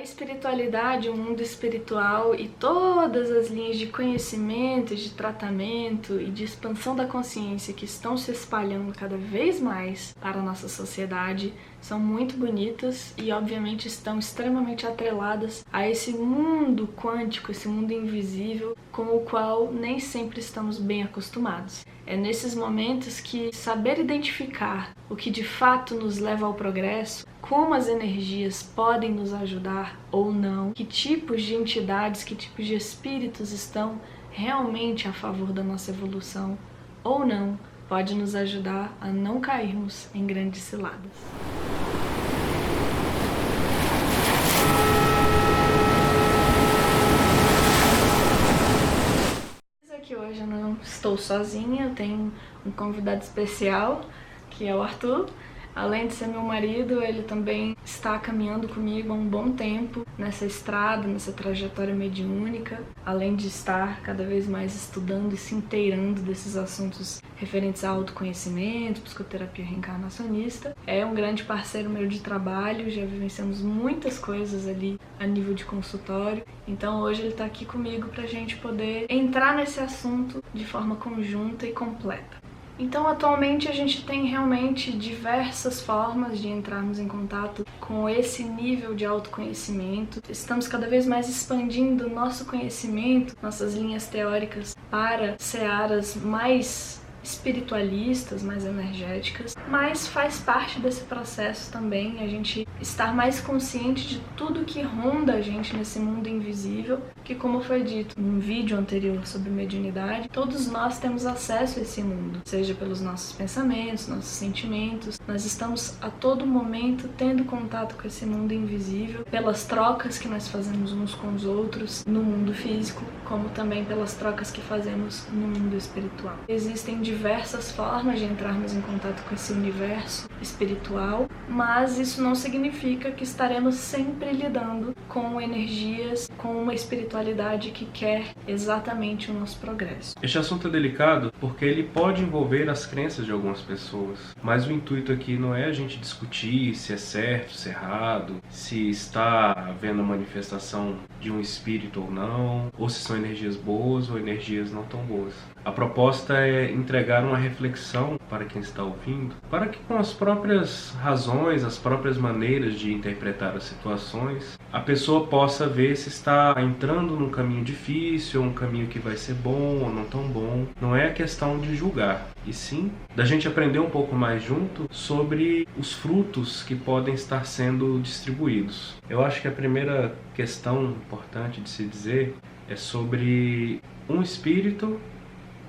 A espiritualidade, o mundo espiritual e todas as linhas de conhecimento, de tratamento e de expansão da consciência que estão se espalhando cada vez mais para a nossa sociedade são muito bonitas e obviamente estão extremamente atreladas a esse mundo quântico, esse mundo invisível com o qual nem sempre estamos bem acostumados. É nesses momentos que saber identificar o que de fato nos leva ao progresso, como as energias podem nos ajudar ou não, que tipos de entidades, que tipos de espíritos estão realmente a favor da nossa evolução ou não, pode nos ajudar a não cairmos em grandes ciladas. Aqui hoje eu não estou sozinha, eu tenho um convidado especial, que é o Arthur. Além de ser meu marido, ele também está caminhando comigo há um bom tempo nessa estrada, nessa trajetória mediúnica, além de estar cada vez mais estudando e se inteirando desses assuntos referentes a autoconhecimento, psicoterapia reencarnacionista. É um grande parceiro meu de trabalho, já vivenciamos muitas coisas ali a nível de consultório, então hoje ele está aqui comigo para a gente poder entrar nesse assunto de forma conjunta e completa. Então, atualmente a gente tem realmente diversas formas de entrarmos em contato com esse nível de autoconhecimento. Estamos cada vez mais expandindo nosso conhecimento, nossas linhas teóricas para searas mais espiritualistas, mais energéticas, mas faz parte desse processo também a gente estar mais consciente de tudo que ronda a gente nesse mundo invisível, que, como foi dito num vídeo anterior sobre mediunidade, todos nós temos acesso a esse mundo, seja pelos nossos pensamentos, nossos sentimentos. Nós estamos a todo momento tendo contato com esse mundo invisível, pelas trocas que nós fazemos uns com os outros no mundo físico, como também pelas trocas que fazemos no mundo espiritual. Existem diversas formas de entrarmos em contato com esse universo espiritual, mas isso não significa que estaremos sempre lidando com energias, com uma espiritualidade que quer exatamente o nosso progresso. Este assunto é delicado porque ele pode envolver as crenças de algumas pessoas, mas o intuito aqui não é a gente discutir se é certo, se é errado, se está havendo manifestação de um espírito ou não, ou se são energias boas ou energias não tão boas. A proposta é entregar uma reflexão para quem está ouvindo, para que com as próprias razões, as próprias maneiras de interpretar as situações, a pessoa possa ver se está entrando num caminho difícil, ou um caminho que vai ser bom ou não tão bom. Não é questão de julgar, e sim da gente aprender um pouco mais junto sobre os frutos que podem estar sendo distribuídos. Eu acho que a primeira questão importante de se dizer é sobre um espírito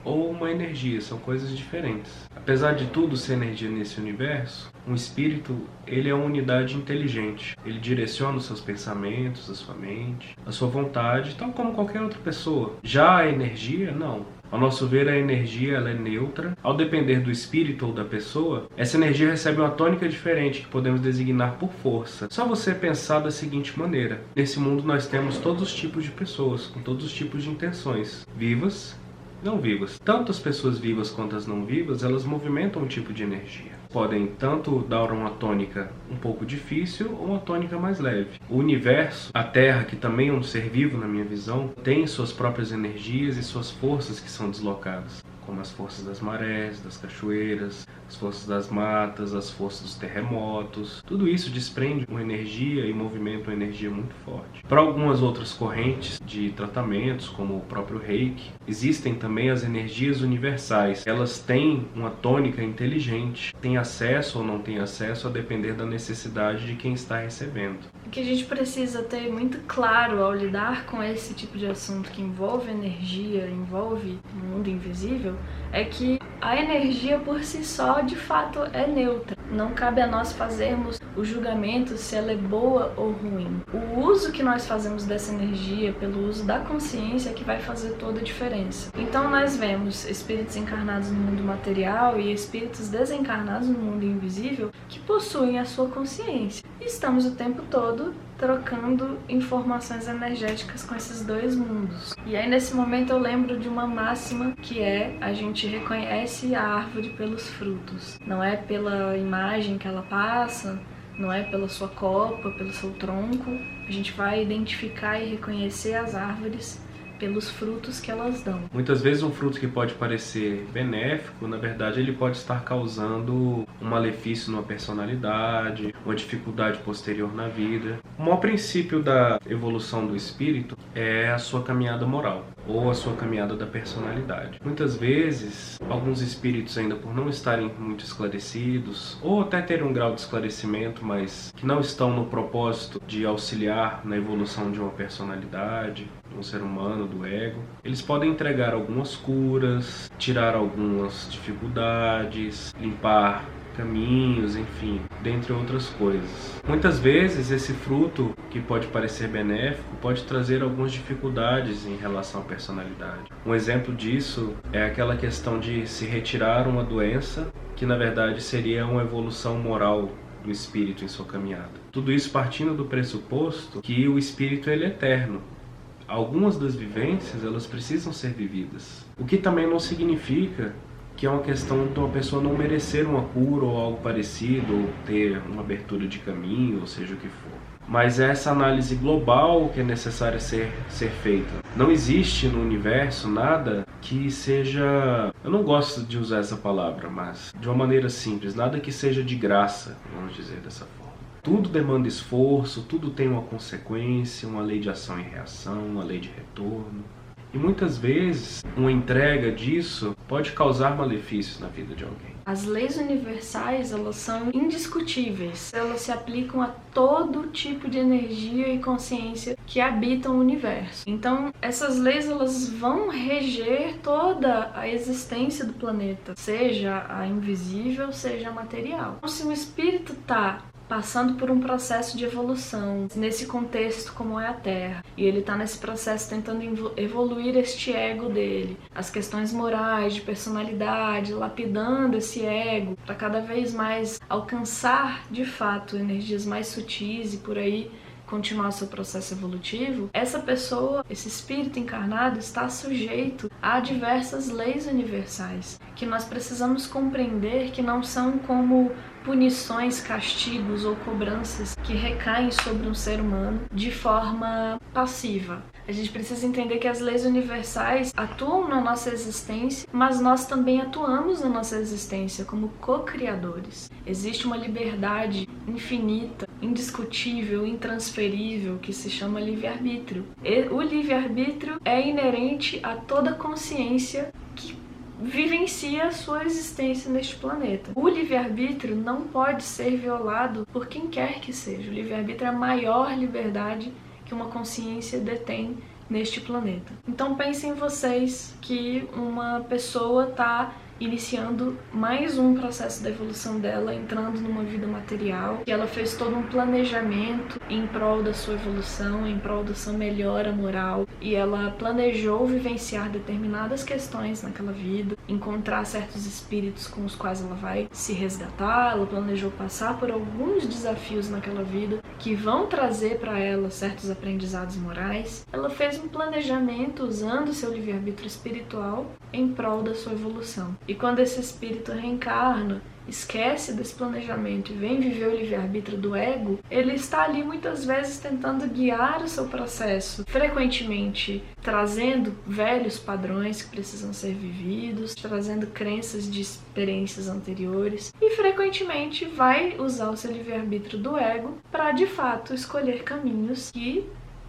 ou uma energia, são coisas diferentes. Apesar de tudo ser energia nesse universo, um espírito, ele é uma unidade inteligente. Ele direciona os seus pensamentos, a sua mente, a sua vontade, tal como qualquer outra pessoa. Já a energia, não. Ao nosso ver, a energia ela é neutra. Ao depender do espírito ou da pessoa, essa energia recebe uma tônica diferente que podemos designar por força. Só você pensar da seguinte maneira: nesse mundo nós temos todos os tipos de pessoas, com todos os tipos de intenções, vivas, não vivas. Tanto as pessoas vivas quanto as não vivas, elas movimentam um tipo de energia. Podem tanto dar uma tônica um pouco difícil ou uma tônica mais leve. O universo, a Terra, que também é um ser vivo na minha visão, tem suas próprias energias e suas forças que são deslocadas, como as forças das marés, das cachoeiras, as forças das matas, as forças dos terremotos. Tudo isso desprende uma energia e movimenta uma energia muito forte. Para algumas outras correntes de tratamentos, como o próprio Reiki, existem também as energias universais. Elas têm uma tônica inteligente, têm acesso ou não têm acesso a depender da necessidade de quem está recebendo. O que a gente precisa ter muito claro ao lidar com esse tipo de assunto que envolve energia, envolve o mundo invisível, é que a energia por si só, de fato, é neutra. Não cabe a nós fazermos o julgamento se ela é boa ou ruim. O uso que nós fazemos dessa energia, pelo uso da consciência, é que vai fazer toda a diferença. Então nós vemos espíritos encarnados no mundo material e espíritos desencarnados no mundo invisível que possuem a sua consciência. E estamos o tempo todo trocando informações energéticas com esses dois mundos. E aí nesse momento eu lembro de uma máxima que é: a gente reconhece a árvore pelos frutos. Não é pela imagem que ela passa, não é pela sua copa, pelo seu tronco. A gente vai identificar e reconhecer as árvores pelos frutos que elas dão. Muitas vezes um fruto que pode parecer benéfico, na verdade ele pode estar causando um malefício numa personalidade, uma dificuldade posterior na vida. O maior princípio da evolução do espírito é a sua caminhada moral, ou a sua caminhada da personalidade. Muitas vezes, alguns espíritos ainda por não estarem muito esclarecidos, ou até terem um grau de esclarecimento, mas que não estão no propósito de auxiliar na evolução de uma personalidade, um ser humano, do ego, eles podem entregar algumas curas, tirar algumas dificuldades, limpar caminhos, enfim, dentre outras coisas. Muitas vezes esse fruto, que pode parecer benéfico, pode trazer algumas dificuldades em relação à personalidade. Um exemplo disso é aquela questão de se retirar uma doença, que na verdade seria uma evolução moral do espírito em sua caminhada. Tudo isso partindo do pressuposto que o espírito ele é eterno. Algumas das vivências, elas precisam ser vividas. O que também não significa que é uma questão de uma pessoa não merecer uma cura ou algo parecido, ou ter uma abertura de caminho, ou seja o que for. Mas é essa análise global que é necessária ser feita. Não existe no universo nada que seja... Eu não gosto de usar essa palavra, mas de uma maneira simples, nada que seja de graça, vamos dizer dessa forma. Tudo demanda esforço, tudo tem uma consequência, uma lei de ação e reação, uma lei de retorno. E muitas vezes, uma entrega disso pode causar malefícios na vida de alguém. As leis universais, elas são indiscutíveis. Elas se aplicam a todo tipo de energia e consciência que habitam o universo. Então, essas leis, elas vão reger toda a existência do planeta, seja a invisível, seja a material. Então, se um espírito está passando por um processo de evolução, nesse contexto como é a Terra, e ele está nesse processo tentando evoluir este ego dele, as questões morais, de personalidade, lapidando esse ego para cada vez mais alcançar de fato energias mais sutis e por aí continuar seu processo evolutivo, essa pessoa, esse espírito encarnado, está sujeito a diversas leis universais, que nós precisamos compreender que não são como punições, castigos ou cobranças que recaem sobre um ser humano de forma passiva. A gente precisa entender que as leis universais atuam na nossa existência, mas nós também atuamos na nossa existência como co-criadores. Existe uma liberdade infinita, indiscutível, intransferível, que se chama livre-arbítrio. O livre-arbítrio é inerente a toda consciência que vivencia a sua existência neste planeta. O livre-arbítrio não pode ser violado por quem quer que seja. O livre-arbítrio é a maior liberdade que uma consciência detém neste planeta. Então pensem vocês que uma pessoa está iniciando mais um processo da evolução dela, entrando numa vida material, que ela fez todo um planejamento em prol da sua evolução, em prol da sua melhora moral, e ela planejou vivenciar determinadas questões naquela vida, encontrar certos espíritos com os quais ela vai se resgatar, ela planejou passar por alguns desafios naquela vida que vão trazer para ela certos aprendizados morais. Ela fez um planejamento usando seu livre-arbítrio espiritual em prol da sua evolução. E quando esse espírito reencarna, esquece desse planejamento e vem viver o livre-arbítrio do ego, ele está ali muitas vezes tentando guiar o seu processo, frequentemente trazendo velhos padrões que precisam ser vividos, trazendo crenças de experiências anteriores e frequentemente vai usar o seu livre-arbítrio do ego para de fato escolher caminhos que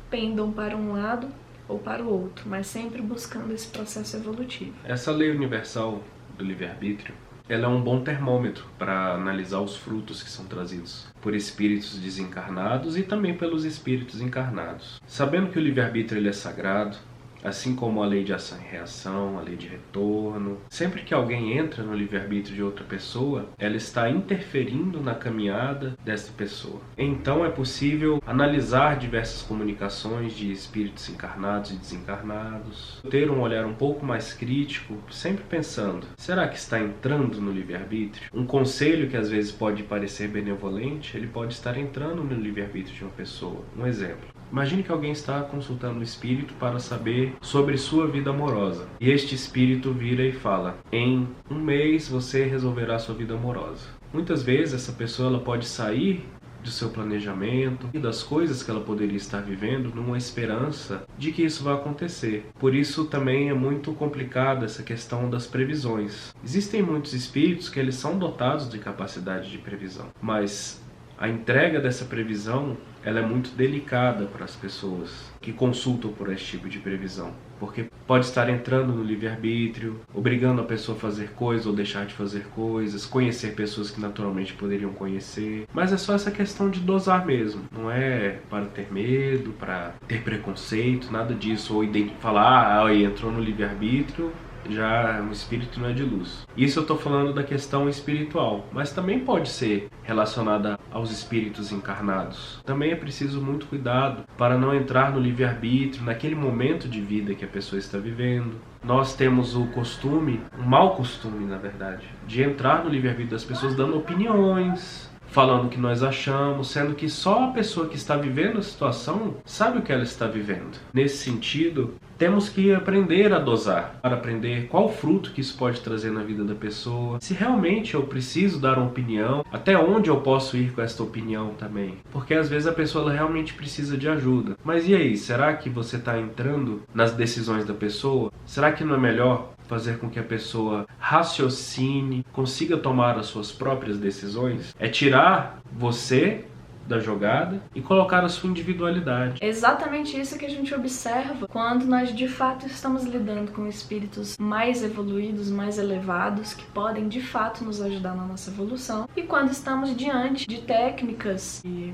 pendam para um lado ou para o outro, mas sempre buscando esse processo evolutivo. Essa lei universal do livre-arbítrio, ela é um bom termômetro para analisar os frutos que são trazidos por espíritos desencarnados e também pelos espíritos encarnados. Sabendo que o livre-arbítrio ele é sagrado, assim como a lei de ação e reação, a lei de retorno, sempre que alguém entra no livre-arbítrio de outra pessoa, ela está interferindo na caminhada dessa pessoa. Então é possível analisar diversas comunicações de espíritos encarnados e desencarnados, ter um olhar um pouco mais crítico, sempre pensando, será que está entrando no livre-arbítrio? Um conselho que às vezes pode parecer benevolente, ele pode estar entrando no livre-arbítrio de uma pessoa. Um exemplo. Imagine que alguém está consultando o espírito para saber sobre sua vida amorosa. E este espírito vira e fala, em um mês você resolverá sua vida amorosa. Muitas vezes essa pessoa ela pode sair do seu planejamento e das coisas que ela poderia estar vivendo numa esperança de que isso vai acontecer. Por isso também é muito complicada essa questão das previsões. Existem muitos espíritos que eles são dotados de capacidade de previsão, mas a entrega dessa previsão ela é muito delicada para as pessoas que consultam por esse tipo de previsão, porque pode estar entrando no livre-arbítrio, obrigando a pessoa a fazer coisas ou deixar de fazer coisas, conhecer pessoas que naturalmente poderiam conhecer, mas é só essa questão de dosar mesmo, não é para ter medo, para ter preconceito, nada disso, ou falar, entrou no livre-arbítrio, já um espírito não é de luz. Isso eu estou falando da questão espiritual, mas também pode ser relacionada aos espíritos encarnados. Também é preciso muito cuidado para não entrar no livre-arbítrio naquele momento de vida que a pessoa está vivendo. Nós temos o costume, um mau costume na verdade, de entrar no livre-arbítrio das pessoas dando opiniões, falando o que nós achamos, sendo que só a pessoa que está vivendo a situação sabe o que ela está vivendo. Nesse sentido, temos que aprender a dosar, para aprender qual fruto que isso pode trazer na vida da pessoa, se realmente eu preciso dar uma opinião, até onde eu posso ir com esta opinião também. Porque às vezes a pessoa ela realmente precisa de ajuda. Mas e aí, será que você está entrando nas decisões da pessoa? Será que não é melhor fazer com que a pessoa raciocine, consiga tomar as suas próprias decisões? É tirar você da jogada e colocar a sua individualidade. É exatamente isso que a gente observa quando nós de fato estamos lidando com espíritos mais evoluídos, mais elevados, que podem de fato nos ajudar na nossa evolução, e quando estamos diante de técnicas e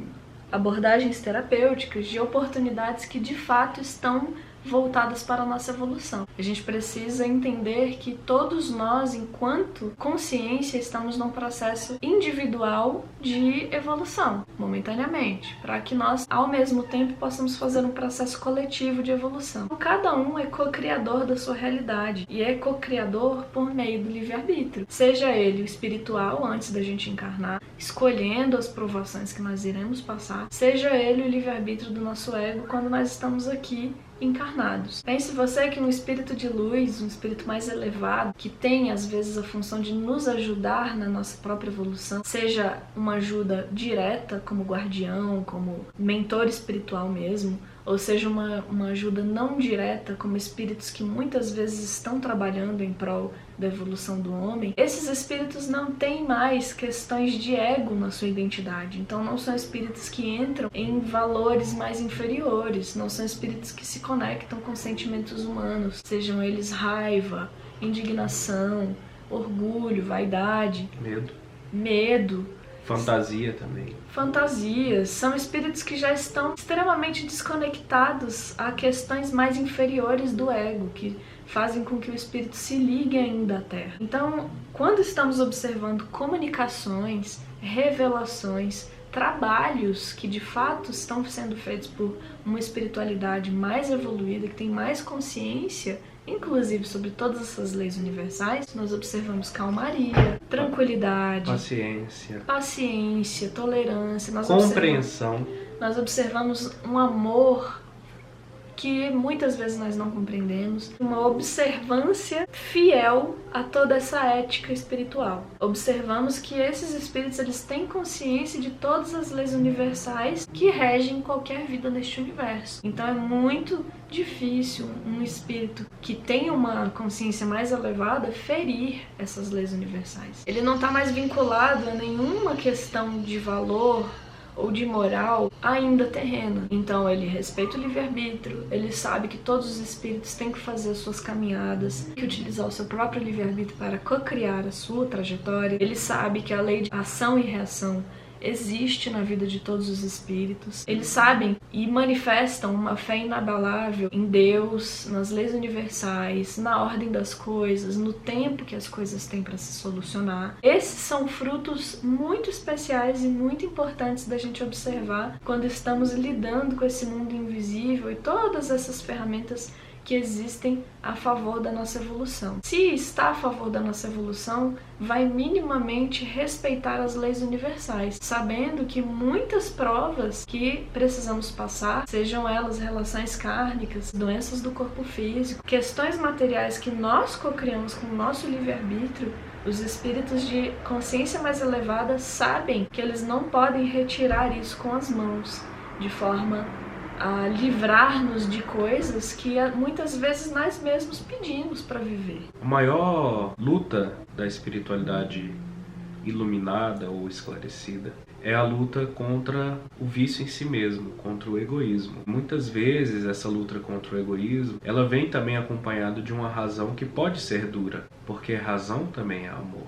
abordagens terapêuticas, de oportunidades que de fato estão voltadas para a nossa evolução. A gente precisa entender que todos nós, enquanto consciência, estamos num processo individual de evolução, momentaneamente, para que nós, ao mesmo tempo, possamos fazer um processo coletivo de evolução. Cada um é co-criador da sua realidade e é co-criador por meio do livre-arbítrio. Seja ele o espiritual, antes da gente encarnar, escolhendo as provações que nós iremos passar, seja ele o livre-arbítrio do nosso ego quando nós estamos aqui encarnados. Pense você que um espírito de luz, um espírito mais elevado, que tem às vezes a função de nos ajudar na nossa própria evolução, seja uma ajuda direta como guardião, como mentor espiritual mesmo, ou seja uma ajuda não direta como espíritos que muitas vezes estão trabalhando em prol da evolução do homem, esses espíritos não têm mais questões de ego na sua identidade. Então não são espíritos que entram em valores mais inferiores, não são espíritos que se conectam com sentimentos humanos, sejam eles raiva, indignação, orgulho, vaidade, medo, fantasia também. Fantasias. São espíritos que já estão extremamente desconectados a questões mais inferiores do ego, que fazem com que o espírito se ligue ainda à Terra. Então, quando estamos observando comunicações, revelações, trabalhos que de fato estão sendo feitos por uma espiritualidade mais evoluída, que tem mais consciência, inclusive sobre todas essas leis universais, nós observamos calmaria, tranquilidade, paciência, tolerância, compreensão. Nós observamos um amor que muitas vezes nós não compreendemos, uma observância fiel a toda essa ética espiritual. Observamos que esses espíritos eles têm consciência de todas as leis universais que regem qualquer vida neste universo. Então é muito difícil um espírito que tem uma consciência mais elevada ferir essas leis universais. Ele não está mais vinculado a nenhuma questão de valor ou de moral ainda terrena. Então ele respeita o livre-arbítrio, ele sabe que todos os espíritos têm que fazer as suas caminhadas, que utilizar o seu próprio livre-arbítrio para co-criar a sua trajetória. Ele sabe que a lei de ação e reação existe na vida de todos os espíritos. Eles sabem e manifestam uma fé inabalável em Deus, nas leis universais, na ordem das coisas, no tempo que as coisas têm para se solucionar. Esses são frutos muito especiais e muito importantes da gente observar quando estamos lidando com esse mundo invisível e todas essas ferramentas que existem a favor da nossa evolução. Se está a favor da nossa evolução, vai minimamente respeitar as leis universais, sabendo que muitas provas que precisamos passar, sejam elas relações kármicas, doenças do corpo físico, questões materiais que nós co-criamos com o nosso livre-arbítrio, Os espíritos de consciência mais elevada sabem que eles não podem retirar isso com as mãos, de forma a livrar-nos de coisas que muitas vezes nós mesmos pedimos para viver. A maior luta da espiritualidade iluminada ou esclarecida é a luta contra o vício em si mesmo, contra o egoísmo. Muitas vezes essa luta contra o egoísmo, ela vem também acompanhada de uma razão que pode ser dura, porque razão também é amor.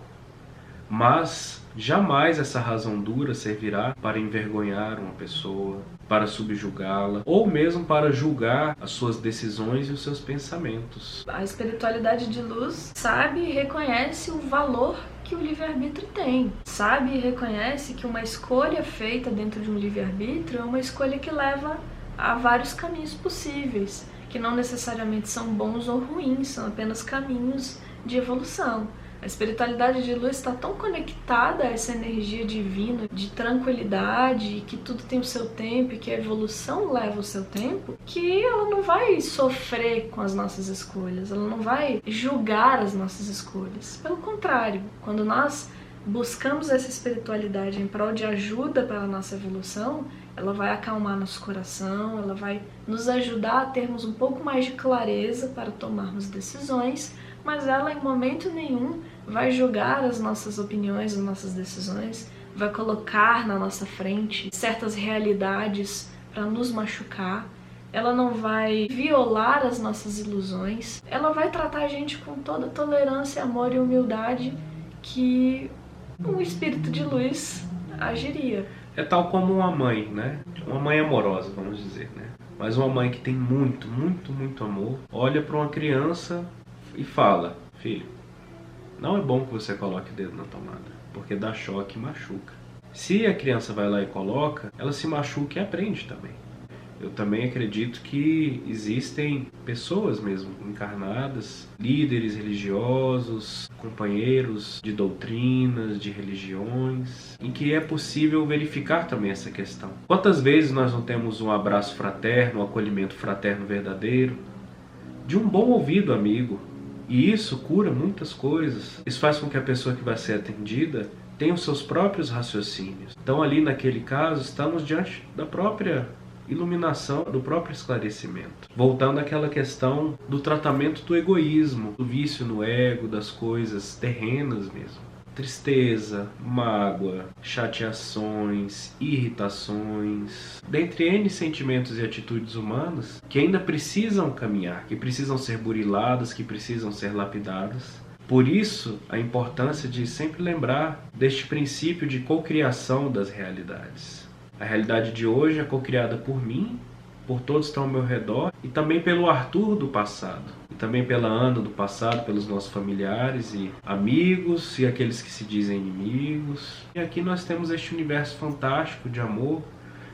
Mas jamais essa razão dura servirá para envergonhar uma pessoa, para subjugá-la, ou mesmo para julgar as suas decisões e os seus pensamentos. A espiritualidade de luz sabe e reconhece o valor que o livre-arbítrio tem. Sabe e reconhece que uma escolha feita dentro de um livre-arbítrio é uma escolha que leva a vários caminhos possíveis, que não necessariamente são bons ou ruins, são apenas caminhos de evolução. A espiritualidade de luz está tão conectada a essa energia divina de tranquilidade, que tudo tem o seu tempo e que a evolução leva o seu tempo, que ela não vai sofrer com as nossas escolhas, ela não vai julgar as nossas escolhas. Pelo contrário, quando nós buscamos essa espiritualidade em prol de ajuda para a nossa evolução, ela vai acalmar nosso coração, ela vai nos ajudar a termos um pouco mais de clareza para tomarmos decisões, mas ela em momento nenhum vai julgar as nossas opiniões, as nossas decisões, vai colocar na nossa frente certas realidades para nos machucar. Ela não vai violar as nossas ilusões, ela vai tratar a gente com toda tolerância, amor e humildade que um espírito de luz agiria. É tal como uma mãe, né? Uma mãe amorosa, vamos dizer, né? Mas uma mãe que tem muito, muito, muito amor, olha para uma criança e fala: filho, não é bom que você coloque o dedo na tomada, porque dá choque e machuca. Se a criança vai lá e coloca, ela se machuca e aprende também. Eu também acredito que existem pessoas mesmo encarnadas, líderes religiosos, companheiros de doutrinas, de religiões, em que é possível verificar também essa questão. Quantas vezes nós não temos um abraço fraterno, um acolhimento fraterno verdadeiro, de um bom ouvido amigo? E isso cura muitas coisas. Isso faz com que a pessoa que vai ser atendida tenha os seus próprios raciocínios. Então ali naquele caso estamos diante da própria iluminação, do próprio esclarecimento. Voltando àquela questão do tratamento do egoísmo, do vício no ego, das coisas terrenas mesmo. Tristeza, mágoa, chateações, irritações, dentre N sentimentos e atitudes humanas que ainda precisam caminhar, que precisam ser buriladas, que precisam ser lapidadas. Por isso, a importância de sempre lembrar deste princípio de cocriação das realidades. A realidade de hoje é cocriada por mim, por todos que estão ao meu redor, e também pelo Arthur do passado, e também pela Ana do passado, pelos nossos familiares e amigos, e aqueles que se dizem inimigos. E aqui nós temos este universo fantástico de amor,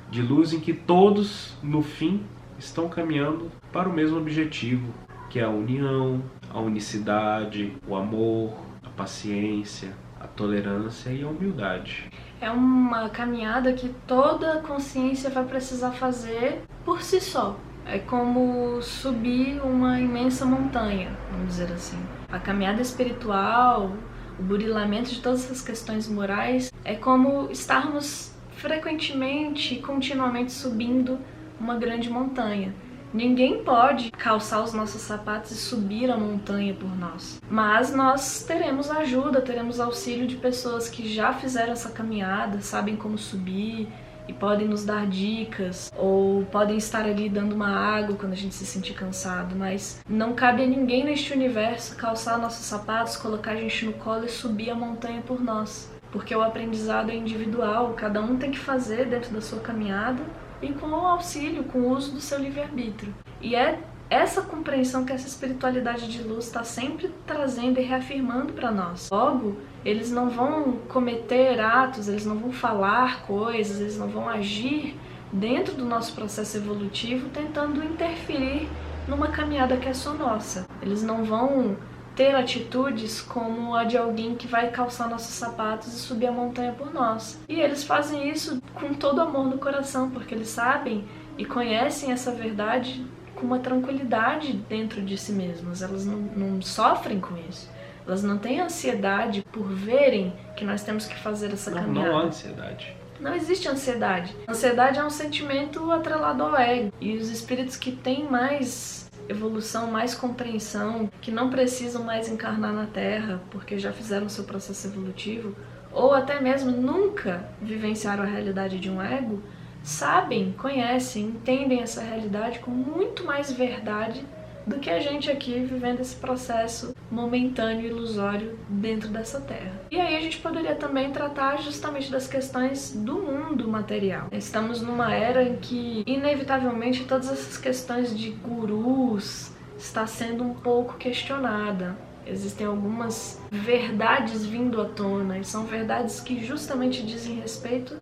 de luz, em que todos, no fim, estão caminhando para o mesmo objetivo, que é a união, a unicidade, o amor, a paciência, a tolerância e a humildade. É uma caminhada que toda consciência vai precisar fazer por si só. É como subir uma imensa montanha, vamos dizer assim. A caminhada espiritual, o burilamento de todas essas questões morais, é como estarmos frequentemente e continuamente subindo uma grande montanha. Ninguém pode calçar os nossos sapatos e subir a montanha por nós. Mas nós teremos ajuda, teremos auxílio de pessoas que já fizeram essa caminhada, sabem como subir e podem nos dar dicas, ou podem estar ali dando uma água quando a gente se sentir cansado. Mas não cabe a ninguém neste universo calçar nossos sapatos, colocar a gente no colo e subir a montanha por nós. Porque o aprendizado é individual, cada um tem que fazer dentro da sua caminhada, e com o auxílio, com o uso do seu livre-arbítrio. E é essa compreensão que essa espiritualidade de luz está sempre trazendo e reafirmando para nós. Logo, eles não vão cometer atos, eles não vão falar coisas, eles não vão agir dentro do nosso processo evolutivo tentando interferir numa caminhada que é só nossa. Eles não vão ter atitudes como a de alguém que vai calçar nossos sapatos e subir a montanha por nós. E eles fazem isso com todo amor no coração, porque eles sabem e conhecem essa verdade com uma tranquilidade dentro de si mesmos. Elas não sofrem com isso. Elas não têm ansiedade por verem que nós temos que fazer essa caminhada. Não há ansiedade. Não existe ansiedade. Ansiedade é um sentimento atrelado ao ego. E os espíritos que têm mais evolução, mais compreensão, que não precisam mais encarnar na Terra porque já fizeram seu processo evolutivo, ou até mesmo nunca vivenciaram a realidade de um ego, sabem, conhecem, entendem essa realidade com muito mais verdade do que a gente aqui vivendo esse processo momentâneo e ilusório dentro dessa terra. E aí a gente poderia também tratar justamente das questões do mundo material. Estamos numa era em que, inevitavelmente, todas essas questões de gurus está sendo um pouco questionada. Existem algumas verdades vindo à tona, e são verdades que justamente dizem respeito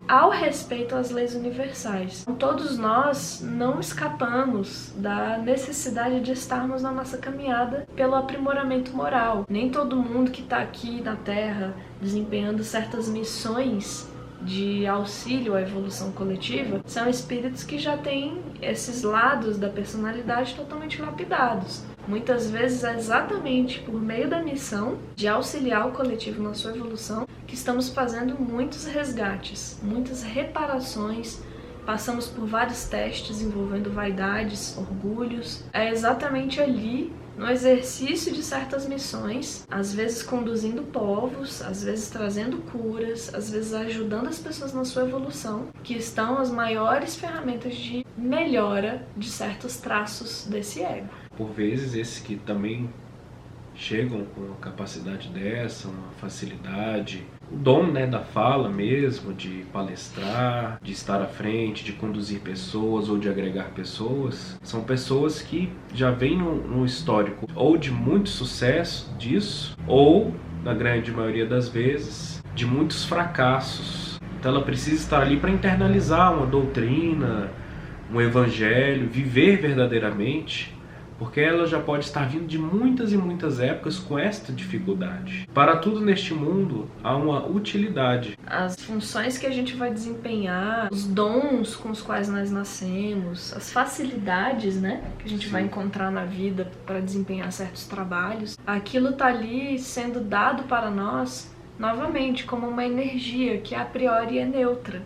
às leis universais. Todos nós não escapamos da necessidade de estarmos na nossa caminhada pelo aprimoramento moral. Nem todo mundo que está aqui na Terra desempenhando certas missões de auxílio à evolução coletiva são espíritos que já têm esses lados da personalidade totalmente lapidados. Muitas vezes é exatamente por meio da missão de auxiliar o coletivo na sua evolução que estamos fazendo muitos resgates, muitas reparações, passamos por vários testes envolvendo vaidades, orgulhos. É exatamente ali, no exercício de certas missões, às vezes conduzindo povos, às vezes trazendo curas, às vezes ajudando as pessoas na sua evolução, que estão as maiores ferramentas de melhora de certos traços desse ego. Por vezes, esses que também chegam com uma capacidade dessa, uma facilidade, o dom, da fala mesmo, de palestrar, de estar à frente, de conduzir pessoas ou de agregar pessoas, são pessoas que já vêm no histórico ou de muito sucesso disso, ou, na grande maioria das vezes, de muitos fracassos. Então ela precisa estar ali para internalizar uma doutrina, um evangelho, viver verdadeiramente, porque ela já pode estar vindo de muitas e muitas épocas com esta dificuldade. Para tudo neste mundo há uma utilidade. As funções que a gente vai desempenhar, os dons com os quais nós nascemos, as facilidades, que a gente vai encontrar na vida para desempenhar certos trabalhos, aquilo está ali sendo dado para nós, novamente, como uma energia que a priori é neutra.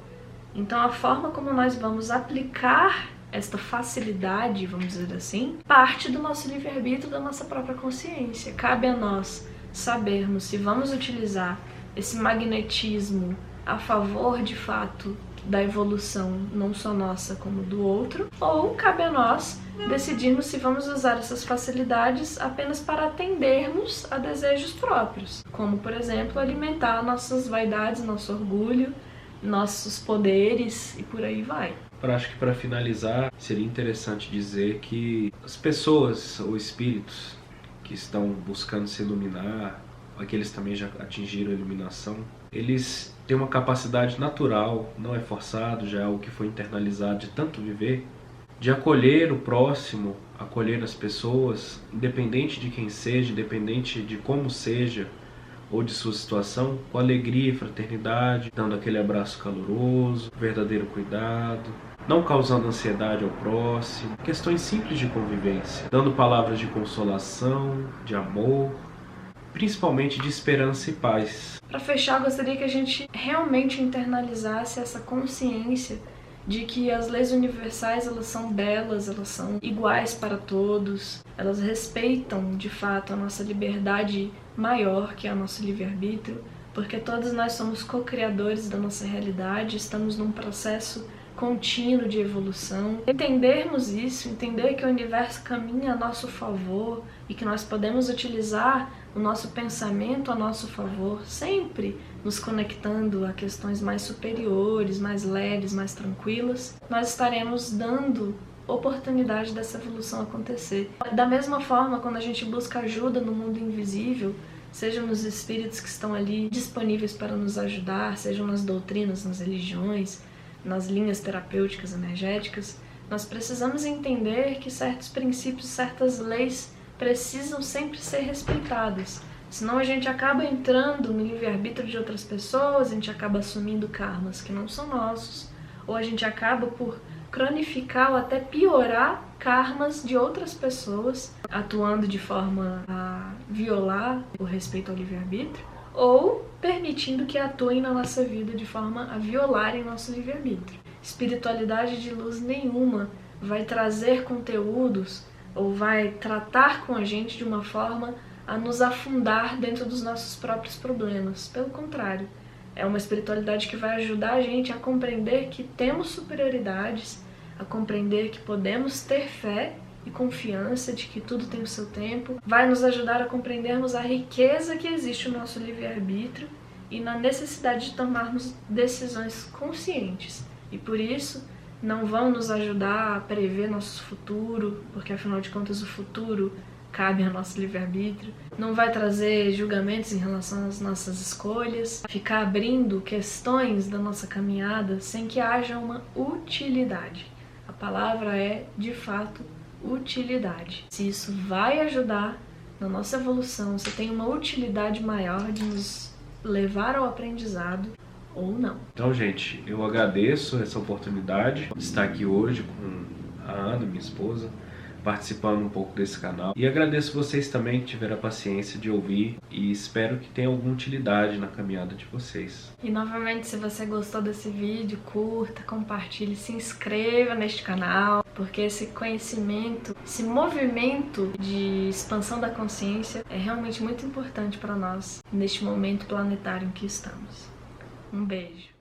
Então a forma como nós vamos aplicar esta facilidade, vamos dizer assim, parte do nosso livre-arbítrio, da nossa própria consciência. Cabe a nós sabermos se vamos utilizar esse magnetismo a favor, de fato, da evolução, não só nossa como do outro, ou cabe a nós decidirmos se vamos usar essas facilidades apenas para atendermos a desejos próprios, como, por exemplo, alimentar nossas vaidades, nosso orgulho, nossos poderes e por aí vai. Eu acho que para finalizar, seria interessante dizer que as pessoas ou espíritos que estão buscando se iluminar, aqueles também já atingiram a iluminação, eles têm uma capacidade natural, não é forçado, já é algo que foi internalizado de tanto viver, de acolher o próximo, acolher as pessoas, independente de quem seja, independente de como seja, ou de sua situação, com alegria e fraternidade, dando aquele abraço caloroso, verdadeiro cuidado, não causando ansiedade ao próximo, questões simples de convivência, dando palavras de consolação, de amor, principalmente de esperança e paz. Para fechar, eu gostaria que a gente realmente internalizasse essa consciência de que as leis universais, elas são belas, elas são iguais para todos, elas respeitam de fato a nossa liberdade maior, que é o nosso livre-arbítrio, porque todos nós somos co-criadores da nossa realidade, estamos num processo contínuo de evolução. Entendermos isso, entender que o universo caminha a nosso favor e que nós podemos utilizar o nosso pensamento a nosso favor, sempre nos conectando a questões mais superiores, mais leves, mais tranquilas, nós estaremos dando oportunidade dessa evolução acontecer. Da mesma forma, quando a gente busca ajuda no mundo invisível, sejam nos espíritos que estão ali disponíveis para nos ajudar, sejam nas doutrinas, nas religiões, nas linhas terapêuticas energéticas, nós precisamos entender que certos princípios, certas leis precisam sempre ser respeitadas. Senão a gente acaba entrando no livre-arbítrio de outras pessoas, a gente acaba assumindo karmas que não são nossos, ou a gente acaba por cronificar ou até piorar karmas de outras pessoas, atuando de forma a violar o respeito ao livre-arbítrio, ou permitindo que atuem na nossa vida de forma a violarem nosso livre-arbítrio. Espiritualidade de luz nenhuma vai trazer conteúdos ou vai tratar com a gente de uma forma a nos afundar dentro dos nossos próprios problemas. Pelo contrário, é uma espiritualidade que vai ajudar a gente a compreender que temos superioridades, a compreender que podemos ter fé e confiança de que tudo tem o seu tempo, vai nos ajudar a compreendermos a riqueza que existe no nosso livre-arbítrio e na necessidade de tomarmos decisões conscientes. E por isso, não vão nos ajudar a prever nosso futuro, porque afinal de contas o futuro cabe ao nosso livre-arbítrio. Não vai trazer julgamentos em relação às nossas escolhas, ficar abrindo questões da nossa caminhada sem que haja uma utilidade. A palavra é, de fato, utilidade. Se isso vai ajudar na nossa evolução, se tem uma utilidade maior de nos levar ao aprendizado ou não. Então, gente, eu agradeço essa oportunidade de estar aqui hoje com a Ana, minha esposa, participando um pouco desse canal. E agradeço vocês também que tiveram a paciência de ouvir e espero que tenha alguma utilidade na caminhada de vocês. E novamente, se você gostou desse vídeo, curta, compartilhe, se inscreva neste canal, porque esse conhecimento, esse movimento de expansão da consciência é realmente muito importante para nós neste momento planetário em que estamos. Um beijo.